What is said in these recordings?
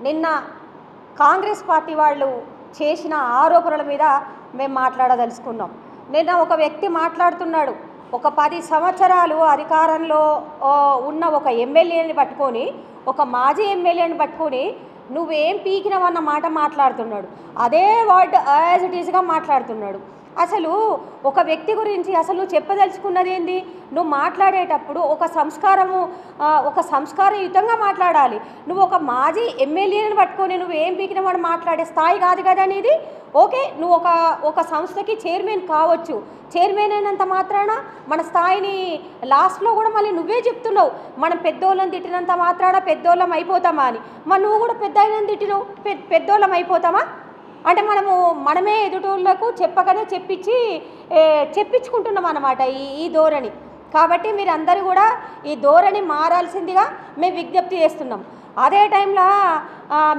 నిన్న కాంగ్రెస్ పార్టీ వాళ్ళు చేసిన ఆరోపణల మీద మేము మాట్లాడదలుచుకున్నాం. నిన్న ఒక వ్యక్తి మాట్లాడుతున్నాడు, ఒక 10 సంవత్సరాలు అధికారంలో ఉన్న ఒక ఎమ్మెల్యేని పట్టుకొని, ఒక మాజీ ఎమ్మెల్యేని పట్టుకొని నువ్వేం పీకినవన్న మాట మాట్లాడుతున్నాడు. అదే వర్డ్ యాజ్ ఇట్ ఈస్గా మాట్లాడుతున్నాడు. అసలు ఒక వ్యక్తి గురించి అసలు నువ్వు చెప్పదలుచుకున్నది ఏంది? నువ్వు మాట్లాడేటప్పుడు ఒక సంస్కారయుతంగా మాట్లాడాలి. నువ్వు ఒక మాజీ ఎమ్మెల్యేని పట్టుకొని నువ్వు ఏం పీకినవాడు మాట్లాడే స్థాయి కాదు కదా నీది. ఓకే, నువ్వు ఒక సంస్థకి చైర్మన్ కావచ్చు, చైర్మన్ అయినంత మాత్రాన మన స్థాయిని లాస్ట్లో కూడా మళ్ళీ నువ్వే చెప్తున్నావు, మనం పెద్దోళ్ళని తిట్టినంత మాత్రాన పెద్దోళ్ళం అయిపోతామా అని. మరి నువ్వు కూడా పెద్ద అయినని తిట్టినావు, పెద్దోళ్ళం అయిపోతామా అంటే మనమే ఎదుటోళ్ళకు చెప్పకనే చెప్పించుకుంటున్నాం అన్నమాట ఈ ధోరణి. కాబట్టి మీరు అందరూ కూడా ఈ ధోరణి మారాల్సిందిగా మేము విజ్ఞప్తి చేస్తున్నాం. అదే టైంలో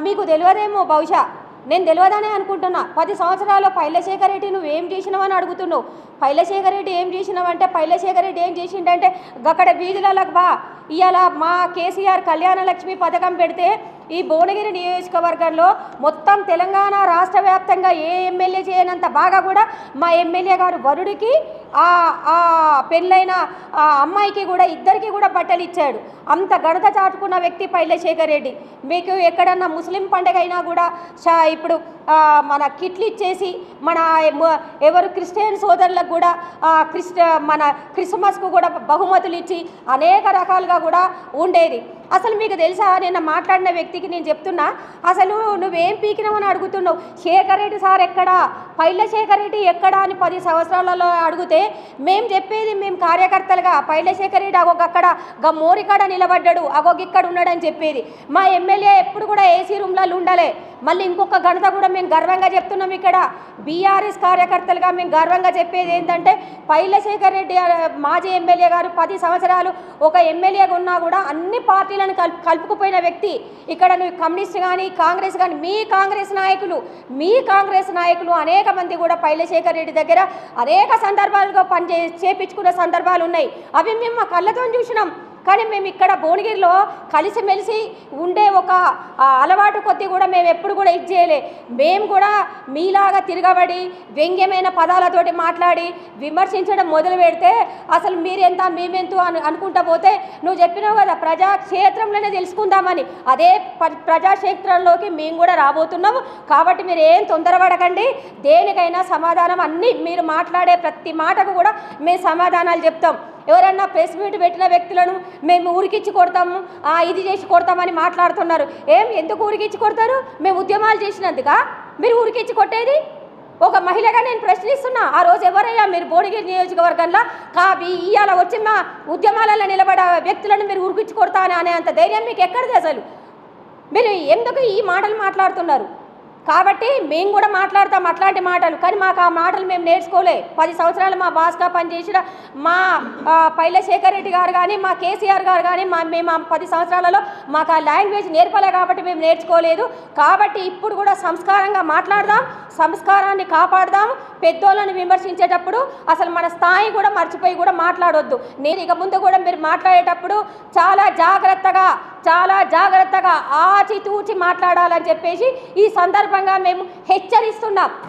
మీకు తెలియదేమో, బహుశా నేను తెలియదనే అనుకుంటున్నా, 10 సంవత్సరాలు పైలశేఖర్ రెడ్డి నువ్వేం చేసినావని అడుగుతున్నావు. పైలశేఖర్ రెడ్డి ఏం చేసినావంటే, పైలశేఖర్ రెడ్డి ఏం చేసిండంటే అక్కడ వీధులకు బా, ఇవాళ మా కేసీఆర్ కళ్యాణ లక్ష్మి పథకం పెడితే ఈ భువనగిరి నియోజకవర్గంలో మొత్తం తెలంగాణ రాష్ట్ర వ్యాప్తంగా ఏ ఎమ్మెల్యే చేయనంత బాగా కూడా మా ఎమ్మెల్యే గారు వరుడికి ఆ పెళ్ళైన అమ్మాయికి కూడా ఇద్దరికి కూడా బట్టలు ఇచ్చాడు. అంత ఘనత చాటుకున్న వ్యక్తి పైలశేఖర్ రెడ్డి. మీకు ఎక్కడన్నా ముస్లిం పండుగ అయినా కూడా ఇప్పుడు మన కిట్లు ఇచ్చేసి మన ఎవరు క్రిస్టియన్ సోదరులకు కూడా మన క్రిస్మస్కు కూడా బహుమతులు ఇచ్చి అనేక రకాలుగా కూడా ఉండేది. అసలు మీకు తెలుసా, నిన్న మాట్లాడిన వ్యక్తికి నేను చెప్తున్నా, అసలు నువ్వేం పీకినావని అడుగుతున్నావు. శేఖర్ రెడ్డి సార్ ఎక్కడా, పైలశేఖర్ రెడ్డి ఎక్కడా అని 10 సంవత్సరాలలో అడిగితే మేము చెప్పేది, మేము కార్యకర్తలుగా పైలశేఖర్ రెడ్డి అగొక్కడ మోరికాడ నిలబడ్డాడు, ఇక్కడ ఉన్నాడని చెప్పేది. మా ఎమ్మెల్యే ఎప్పుడు కూడా ఏసీ రూమ్లలో ఉండాలి. మళ్ళీ ఇంకొక ఘనత కూడా మేము గర్వంగా చెప్తున్నాం. ఇక్కడ బీఆర్ఎస్ కార్యకర్తలుగా మేము గర్వంగా చెప్పేది ఏంటంటే, పైలశేఖర్ రెడ్డి మాజీ ఎమ్మెల్యే గారు 10 సంవత్సరాలు ఒక ఎమ్మెల్యేగా ఉన్నా కూడా అన్ని పార్టీలను కలుపుకుపోయిన వ్యక్తి. ఇక్కడ నువ్వు కమ్యూనిస్ట్ కానీ కాంగ్రెస్ కానీ మీ కాంగ్రెస్ నాయకులు అనేక మంది కూడా పైలశేఖర్ రెడ్డి దగ్గర అనేక సందర్భాలుగా చేపించుకున్న సందర్భాలు ఉన్నాయి. అవి మేము మా కళ్ళతో చూసినాం. కానీ మేము ఇక్కడ భువనగిరిలో కలిసిమెలిసి ఉండే ఒక అలవాటు కొద్దీ కూడా మేము ఎప్పుడు కూడా ఇది చేయలే. మేము కూడా మీలాగా తిరగబడి వ్యంగ్యమైన పదాలతోటి మాట్లాడి విమర్శించడం మొదలు పెడితే అసలు మీరెంత మేమెంతో అనుకుంటా పోతే, నువ్వు చెప్పినావు కదా ప్రజాక్షేత్రంలోనే తెలుసుకుందామని, అదే ప్రజాక్షేత్రంలోకి మేము కూడా రాబోతున్నాము. కాబట్టి మీరు ఏం తొందరపడకండి, దేనికైనా సమాధానం అన్నీ మీరు మాట్లాడే ప్రతి మాటకు కూడా మేము సమాధానాలు చెప్తాం. ఎవరన్నా ప్రెస్ మీట్ పెట్టిన వ్యక్తులను మేము ఊరికిచ్చి కొడతాము, ఇది చేసి కొడతామని మాట్లాడుతున్నారు. ఎందుకు ఊరికిచ్చి కొడతారు? మేము ఉద్యమాలు చేసినందుక మీరు ఊరికిచ్చి కొట్టేది? ఒక మహిళగా నేను ప్రశ్నిస్తున్నా, ఆ రోజు ఎవరయ్యా మీరు భువనగిరి నియోజకవర్గంలో ఇవాళ వచ్చి మా ఉద్యమాలలో నిలబడ వ్యక్తులను మీరు ఊరికిచ్చి కొడతా అనే అంత ధైర్యం మీకు ఎక్కడిది? అసలు మీరు ఎందుకు ఈ మాటలు మాట్లాడుతున్నారు? కాబట్టి మేము కూడా మాట్లాడతాం అట్లాంటి మాటలు, కానీ మాకు ఆ మాటలు మేము నేర్చుకోలే. 10 సంవత్సరాలు మా బాస్గా పనిచేసిన మా పైలశేఖర్ రెడ్డి గారు కానీ మా కేసీఆర్ గారు కానీ మేము 10 సంవత్సరాలలో మాకు ఆ లాంగ్వేజ్ నేర్పలే కాబట్టి మేము నేర్చుకోలేదు. కాబట్టి ఇప్పుడు కూడా సంస్కారంగా మాట్లాడదాం, సంస్కారాన్ని కాపాడదాం. పెద్దోళ్ళని విమర్శించేటప్పుడు అసలు మన స్థాయి కూడా మర్చిపోయి కూడా మాట్లాడొద్దు. నేను ఇక ముందు కూడా మీరు మాట్లాడేటప్పుడు చాలా జాగ్రత్తగా ఆచితూచి మాట్లాడాలని చెప్పేసి ఈ సందర్భంగా మేము హెచ్చరిస్తున్నాం.